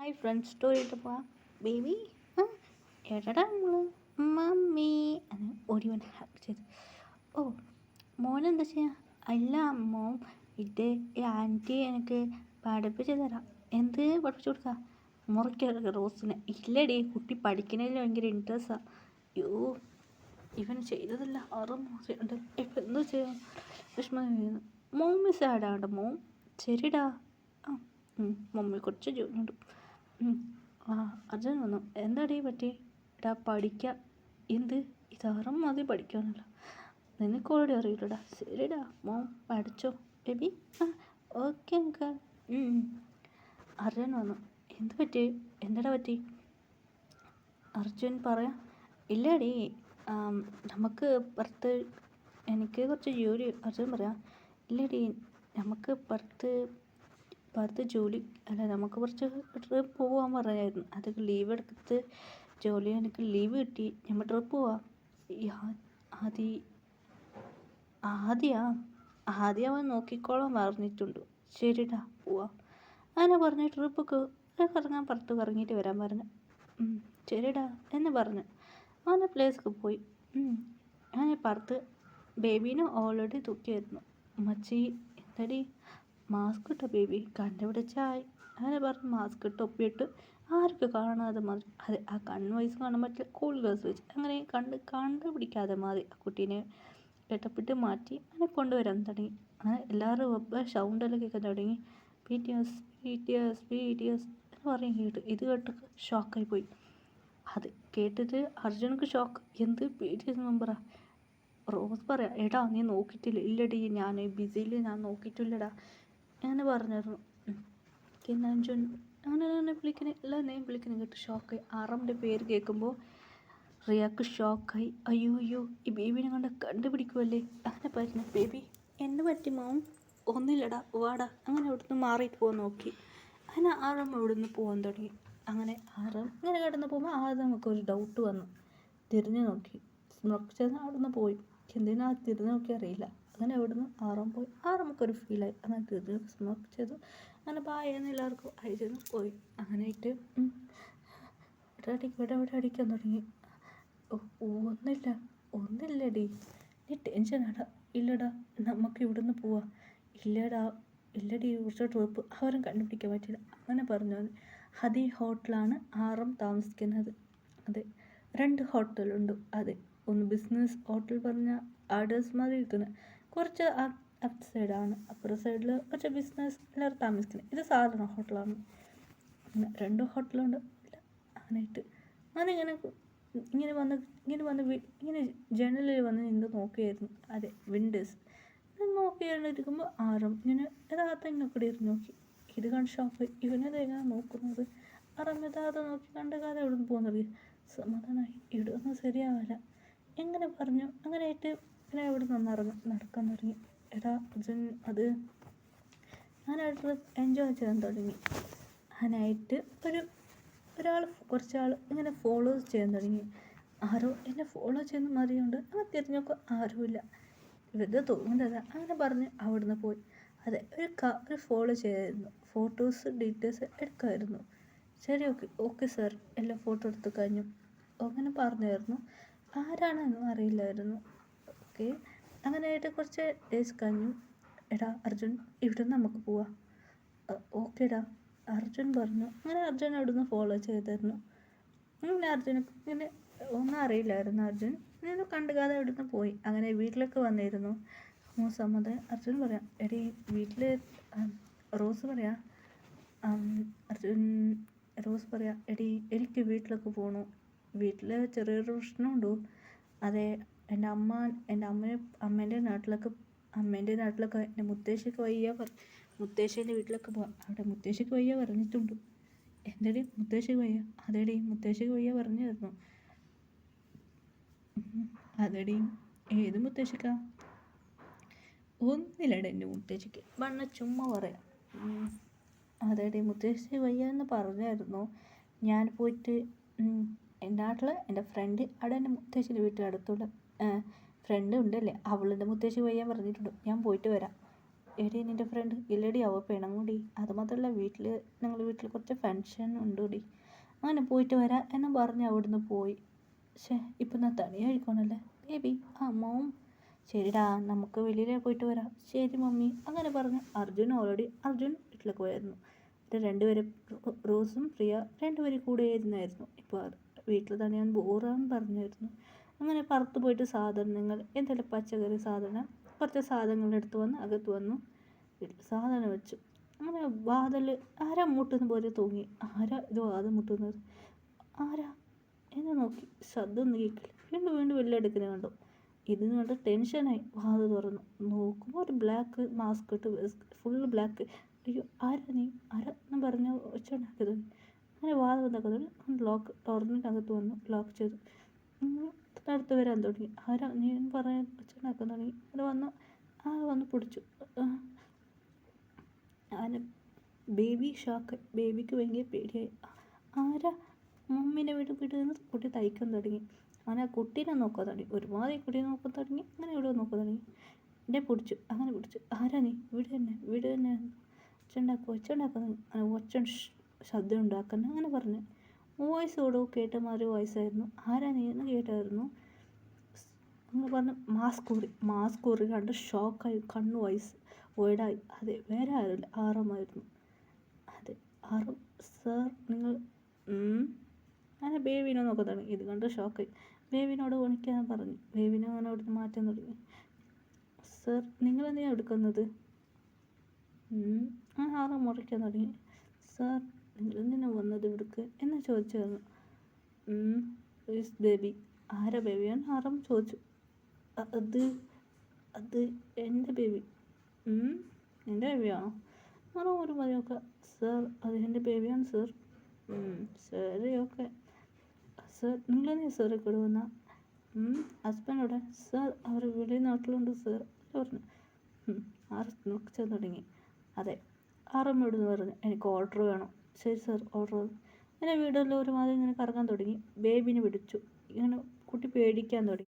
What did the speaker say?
Hi friends സ്റ്റോറിയിട്ട് പോവാം baby എടാ നമ്മള് മമ്മി എന്ന് ഓടി വന്ന് ഹഗ് ചെയ്ത്. ഓ മോനെന്താ ചെയ്യാ? അല്ല മോൻ ഇത് ഈ ആൻറ്റി എനിക്ക് പഠിപ്പിച്ച് തരാം. എന്ത് പഠിപ്പിച്ചു കൊടുക്കുക? മുറിക്കരുത് റോസിനെ. ഇല്ലടി, കുട്ടി പഠിക്കുന്നതിൽ ഭയങ്കര ഇൻട്രസ്റ്റാണ്. അയ്യോ ഇവൻ ചെയ്തതല്ല ഉണ്ട്. ഇപ്പം എന്ത് ചെയ്യാം? വിഷമം ചെയ്യുന്നു. മോമ്മി സാഡാണ്ട് മോം. ശരിടാ. ആ മമ്മി കുറച്ച് ജോലിയുണ്ട്. ആ അർജുൻ വന്നു. എന്താടീ പറ്റി? എടാ പഠിക്കാം. എന്ത് ഇതാറും മതി പഠിക്കാനല്ല. നിനക്ക് ഓൾറെഡി അറിയില്ലടാ. ശരിടാ മോൻ പഠിച്ചോ ബേബി. ആ ഓക്കെ അങ്കിൾ. അർജുൻ വന്നു. എന്ത് പറ്റി? എന്താടാ പറ്റി? അർജുൻ പറയാം. ഇല്ലടി, നമുക്ക് പുറത്ത് എനിക്ക് കുറച്ച് ജോലി. അർജുൻ പറയാം. ഇല്ലടി, നമുക്ക് പുറത്ത് ജോലി അല്ല, നമുക്ക് കുറച്ച് ട്രിപ്പ് പോകാൻ പറഞ്ഞായിരുന്നു. അത് ലീവ് എടുത്ത് ജോലി എനിക്ക് ലീവ് കിട്ടി. നമ്മൾ ട്രിപ്പ് പോവാം. ആദ്യം അവൻ നോക്കിക്കോളാൻ പറഞ്ഞിട്ടുണ്ട്. ശരിടാ പോവാം. അങ്ങനെ പറഞ്ഞ് ട്രിപ്പൊക്കെ കറങ്ങാൻ പുറത്ത് കറങ്ങിയിട്ട് വരാൻ പറഞ്ഞു. ശരിടാ എന്ന് പറഞ്ഞു അങ്ങനെ പ്ലേസൊക്കെ പോയി. അങ്ങനെ പുറത്ത് ബേബീനെ ഓൾറെഡി തൂക്കിയായിരുന്നു. മച്ചി എന്തടി മാസ്ക് ഇട്ട ബേബി കണ്ടുപിടിച്ചായി. അങ്ങനെ പറഞ്ഞ് മാസ്ക് ഇട്ട് ഒപ്പിയിട്ട് ആർക്കും കാണാതെ മതി. അതെ, ആ കണ്ണ് വയസ്സ് കാണാൻ പറ്റില്ല. കൂൾ ഗ്ലാസ് വെച്ച് അങ്ങനെ കണ്ടുപിടിക്കാതെ മതി. ആ കുട്ടീനെ കെട്ടപ്പിട്ട് മാറ്റി അങ്ങനെ കൊണ്ടുവരാൻ തുടങ്ങി. അങ്ങനെ എല്ലാവരും സൗണ്ടെല്ലാം കേൾക്കാൻ തുടങ്ങി. BTS BTS BTS എന്ന് പറയും കേട്ട്. ഇത് കേട്ട് ഷോക്കായി പോയി. അത് കേട്ടിട്ട് അർജുനക്ക് ഷോക്ക്. എന്ത് BTS മെമ്പറാ? റോസ് പറയാം. എടാ നീ നോക്കിയിട്ടില്ല? ഇല്ലടി, ഞാൻ ബിസിയിൽ ഞാൻ നോക്കിയിട്ടില്ലടാ അങ്ങനെ പറഞ്ഞായിരുന്നു. പിന്നെ അർജുൻ അങ്ങനെ വിളിക്കണ നെയിം വിളിക്കണം കേട്ട് ഷോക്കായി. ആറാമിൻ്റെ പേര് കേൾക്കുമ്പോൾ റിയാക്ക് ഷോക്കായി. അയ്യോ ഈ ബേബിനെ കണ്ടുപിടിക്കുമല്ലേ. അങ്ങനെ പറഞ്ഞു. ബേബി എന്ത് പറ്റി മോം? ഒന്നുമില്ലടാ വാടാ. അങ്ങനെ അവിടുന്ന് മാറിയിട്ട് പോകാൻ നോക്കി. അങ്ങനെ ആറാം ഇവിടുന്ന് പോകാൻ തുടങ്ങി. അങ്ങനെ ആറാം ഇങ്ങനെ കിടന്ന് പോകുമ്പോൾ ആദ്യം നമുക്കൊരു ഡൗട്ട് വന്നു. തിരിഞ്ഞു നോക്കി. സ്മോക്ക് ചെയ്ത് അവിടുന്ന് പോയി. എന്തിനാ തിരിഞ്ഞു നോക്കി അറിയില്ല. അങ്ങനെ അവിടുന്ന് ആറാം പോയി. നമുക്കൊരു ഫീലായി. അങ്ങനെ തിരിഞ്ഞു സ്മോക്ക് ചെയ്തു. അങ്ങനെ ബായെന്ന് എല്ലാവർക്കും അയച്ചെന്ന് പോയി. അങ്ങനെ ആയിട്ട് ഇവിടെ അടിക്കാൻ തുടങ്ങി. ഒന്നില്ലടി, നീ ടെൻഷനാടാ. ഇല്ലടാ നമുക്ക് ഇവിടുന്ന് പോവാം. ഇല്ലടി കുറച്ച് ട്രിപ്പ് അവരും കണ്ടുപിടിക്കാൻ പറ്റില്ല. അങ്ങനെ പറഞ്ഞു. ഹദി ഹോട്ടലാണ് ആറും താമസിക്കുന്നത്. അതെ, 2 ഹോട്ടലുണ്ട്. അതെ, ഒന്ന് ബിസിനസ് ഹോട്ടൽ പറഞ്ഞ ആർഡേഴ്സ് മാതിരി ഇരിക്കുന്നത്. കുറച്ച് അപ്പ് സൈഡാണ്. അപ്പുറ സൈഡിൽ കുറച്ച് ബിസിനസ് എല്ലാവരും താമസിക്കുന്നത്. ഇത് സാധാരണ ഹോട്ടലാണ്. 2 ഹോട്ടലുണ്ട്. അങ്ങനെയായിട്ട് ഇങ്ങനെ ജനലിൽ വന്ന് നിന്ന് നോക്കിയായിരുന്നു. അതെ, വിൻഡോസ് നോക്കിയാണ്ടിരിക്കുമ്പോൾ ആറും ഇങ്ങനെ യഥാർത്ഥം ഇങ്ങോട്ട് ഇരുന്ന് നോക്കി. ഇത് കണ്ട് ഷോപ്പ്. ഇവനത് എങ്ങനെ നോക്കുന്നത്? ആറും യഥാർത്ഥം നോക്കി കണ്ടുകാതെ ഇവിടെ നിന്ന് പോകുന്നത്. സമാധാനമായി. ഇവിടെയൊന്നും ശരിയാവില്ല എങ്ങനെ പറഞ്ഞു. അങ്ങനെയായിട്ട് പിന്നെ ഇവിടെ നിന്ന് നടക്കാൻ തുടങ്ങി. അത് അങ്ങനെയായിട്ട് എൻജോയ് ചെയ്യാൻ തുടങ്ങി. അങ്ങനെയായിട്ട് കുറച്ചാൾ ഇങ്ങനെ ഫോളോസ് ചെയ്യാൻ തുടങ്ങി. ആരോ എന്നെ ഫോളോ ചെയ്യുന്ന മതിയുണ്ട്. അങ്ങനെ തിരിഞ്ഞപ്പോൾ ആരുമില്ല. വെറുതെ തോന്നുന്നത്. അങ്ങനെ പറഞ്ഞ് അവിടുന്ന് പോയി. അതെ, ഒരു ഫോളോ ചെയ്യായിരുന്നു. ഫോട്ടോസ് ഡീറ്റെയിൽസ് എടുക്കാമായിരുന്നു. ശരി, ഓക്കെ സാർ, എല്ലാം ഫോട്ടോ എടുത്ത് കഴിഞ്ഞു അങ്ങനെ പറഞ്ഞായിരുന്നു. ആരാണെന്നും അറിയില്ലായിരുന്നു. ഓക്കെ, അങ്ങനെയായിട്ട് കുറച്ച് ഡേയ്സ് കഴിഞ്ഞു. എടാ അർജുൻ, ഇവിടെ നമുക്ക് പോവാം. ഓക്കേടാ അർജുൻ പറഞ്ഞു. അങ്ങനെ അർജുൻ അവിടുന്ന് ഫോളോ ചെയ്തിരുന്നു. അങ്ങനെ അർജുനക്ക് ഇങ്ങനെ ഒന്നും അറിയില്ലായിരുന്നു. അർജുൻ ഇങ്ങനെ കണ്ടുകാതെ അവിടുന്ന് പോയി. അങ്ങനെ വീട്ടിലൊക്കെ വന്നിരുന്നു. സമ്മതം അർജുൻ പറയാം. എടീ വീട്ടിൽ റോസ് പറയാം. റോസ് പറയാം. എടീ എനിക്ക് വീട്ടിലൊക്കെ പോകണു. വീട്ടിൽ ചെറിയൊരു പ്രശ്നമുണ്ടോ? അതെ, എൻ്റെ അമ്മേൻ്റെ നാട്ടിലൊക്കെ എൻ്റെ മുത്തശ്ശിക്ക് മുത്തശ്ശീൻ്റെ വീട്ടിലൊക്കെ പോകാം. അവിടെ മുത്തശ്ശിക്ക് വയ്യ പറഞ്ഞിട്ടുണ്ട്. എന്തടി മുത്തശ്ശിക്ക് വയ്യ? അതെടി മുത്തശ്ശിക്ക് വയ്യ പറഞ്ഞായിരുന്നു. അതെടി ഏത് മുത്തശ്ശിക്കാ? ഒന്നില്ലട എൻ്റെ മുത്തശ്ശിക്ക്. ചുമ്മാ പറയാം. അതെടി മുത്തശ്ശി വയ്യ എന്ന് പറഞ്ഞായിരുന്നു. ഞാൻ പോയിട്ട് എൻ്റെ നാട്ടിൽ എൻ്റെ ഫ്രണ്ട് അവിടെ എൻ്റെ മുത്തശ്ശിൻ്റെ വീട്ടിൽ അടുത്തുള്ള ഫ്രണ്ട് ഉണ്ടല്ലേ, അവളുടെ മുത്തശ്ശി വയ്യാൻ പറഞ്ഞിട്ടുണ്ട്. ഞാൻ പോയിട്ട് വരാം. എടി നിൻ്റെ ഫ്രണ്ട് ഇല്ലടി അവ പിണങ്ങൂടി, അതുമാത്രമല്ല ഞങ്ങളുടെ വീട്ടിൽ കുറച്ച് ഫങ്ഷൻ ഉണ്ടുടി, അങ്ങനെ പോയിട്ട് വരാം എന്ന് പറഞ്ഞ് അവിടുന്ന് പോയി. ഇപ്പം ഞാൻ തനിയായിരിക്കണല്ലേ ബേബി? ആ മോം ശരിടാ, നമുക്ക് വെളിയിൽ പോയിട്ട് വരാം. ശരി മമ്മി. അങ്ങനെ പറഞ്ഞ് അർജുൻ വീട്ടിലേക്ക് പോയായിരുന്നു. രണ്ടുപേരും റോസും പ്രിയ രണ്ടുപേരും കൂടെ ഇരുന്നായിരുന്നു. ഇപ്പോൾ വീട്ടിൽ തന്നെയാൻ ബോറാന്ന് പറഞ്ഞായിരുന്നു. അങ്ങനെ പുറത്ത് പോയിട്ട് സാധനങ്ങൾ എന്തെങ്കിലും പച്ചക്കറി സാധനം കുറച്ച് സാധനങ്ങൾ എടുത്ത് വന്ന് അകത്ത് വന്നു വീട്ടിൽ സാധനം വെച്ചു. അങ്ങനെ വാതിൽ ആരാ മുട്ടുന്ന പോലെ തോന്നി. ആരാ ഇത് വാതിൽ മുട്ടുന്നത്? ആരാ എന്നെ നോക്കി. ശബ്ദം കേൾക്കില്ല. വീണ്ടും വെള്ളം എടുക്കുന്നത് കണ്ടു. ഇതിന് കണ്ട് ടെൻഷനായി. വാതിൽ തുറന്നു നോക്കുമ്പോൾ ഒരു ബ്ലാക്ക് മാസ്ക് ഇട്ട് ഫുള്ള് ബ്ലാക്ക്. അയ്യോ ആരാ നീ? ആരാ എന്ന് പറഞ്ഞ് ഒച്ചയുണ്ടാക്കിയത്. അങ്ങനെ വാതിൽ വന്നേക്കുന്നത് ലോക്ക് തുറന്നിട്ടകത്ത് വന്നു ലോക്ക് ചെയ്തു. അടുത്ത് വരാൻ തുടങ്ങി. ആരാ നീ എന്ന് പറയാൻ ഒച്ചയുണ്ടാക്കാൻ തുടങ്ങി. അത് വന്ന് പിടിച്ചു. അങ്ങനെ ബേബി ഷോക്ക്. ബേബിക്ക് ഭയങ്കര പേടിയായി. ആരാ? മമ്മീനെ വിടുന്നത് കുട്ടി തയ്ക്കാൻ തുടങ്ങി. അങ്ങനെ കുട്ടീനെ നോക്കാൻ തുടങ്ങി. ഒരുമാതിരി കുട്ടീനെ നോക്കാൻ തുടങ്ങി. അങ്ങനെ ഇവിടെ നോക്കാൻ തുടങ്ങി. എന്നെ പിടിച്ചു. അങ്ങനെ പിടിച്ചു. ആരാ നീ? വീട് തന്നെ ഒച്ചുണ്ടാക്കുന്നു. അങ്ങനെ ശബ്ദം ഉണ്ടാക്കുന്നു അങ്ങനെ പറഞ്ഞു. വോയിസ് ഓടോ കേട്ട മാതിരി വോയിസായിരുന്നു. ആരാ നീ എന്ന് കേട്ടായിരുന്നു. അങ്ങനെ പറഞ്ഞു മാസ്ക് ഊറി കണ്ട് ഷോക്കായി. കണ്ണു വൈഡായി. അതെ, വേറെ ആരുമില്ല, ആറമായിരുന്നു. അതെ ആറും. സാർ നിങ്ങൾ അങ്ങനെ ബേബിനെ നോക്കാൻ തുടങ്ങി. ഇത് കണ്ട് ഷോക്കായി. ബേബിനോട് ഓണിക്കാൻ പറഞ്ഞു. ബേബിനെ അങ്ങനെ അവിടുന്ന് മാറ്റാൻ തുടങ്ങി. സാർ നിങ്ങളെന്തിനാണ് എടുക്കുന്നത്? ആറ് മുറിക്കാൻ തുടങ്ങി. സാർ നിങ്ങളെന്തിനാണ് വന്നത് ഇവിടേക്ക് എന്ന് ചോദിച്ചായിരുന്നു. ബേബി. ആരാ ബേബിയാണ് ആറും ചോദിച്ചു. അത് എൻ്റെ ബേബി. എൻ്റെ ബേബിയാണോ? ആറോ ഒരു മതിയൊക്കെ. സാർ അത് എൻ്റെ ബേബിയാണ് സാർ. ശരി ഓക്കെ. സാർ നിങ്ങളെന്താ സാറെ കൂടെ വന്ന? ഹസ്ബൻഡോടെ? സാർ അവർ വെളിയിൽ നാട്ടിലുണ്ട് സാർ പറഞ്ഞു. ആറ് നോക്കിച്ചാൻ തുടങ്ങി. അതെ ആറമ്മയോട് പറഞ്ഞു എനിക്ക് ഓർഡർ വേണം. ശരി സാർ ഓർഡർ. അങ്ങനെ വീടെല്ലാം ഒരുമാതിരി ഇങ്ങനെ കറങ്ങാൻ തുടങ്ങി. ബേബിനെ പിടിച്ചു. ഇങ്ങനെ കുട്ടി പേടിക്കാൻ തുടങ്ങി.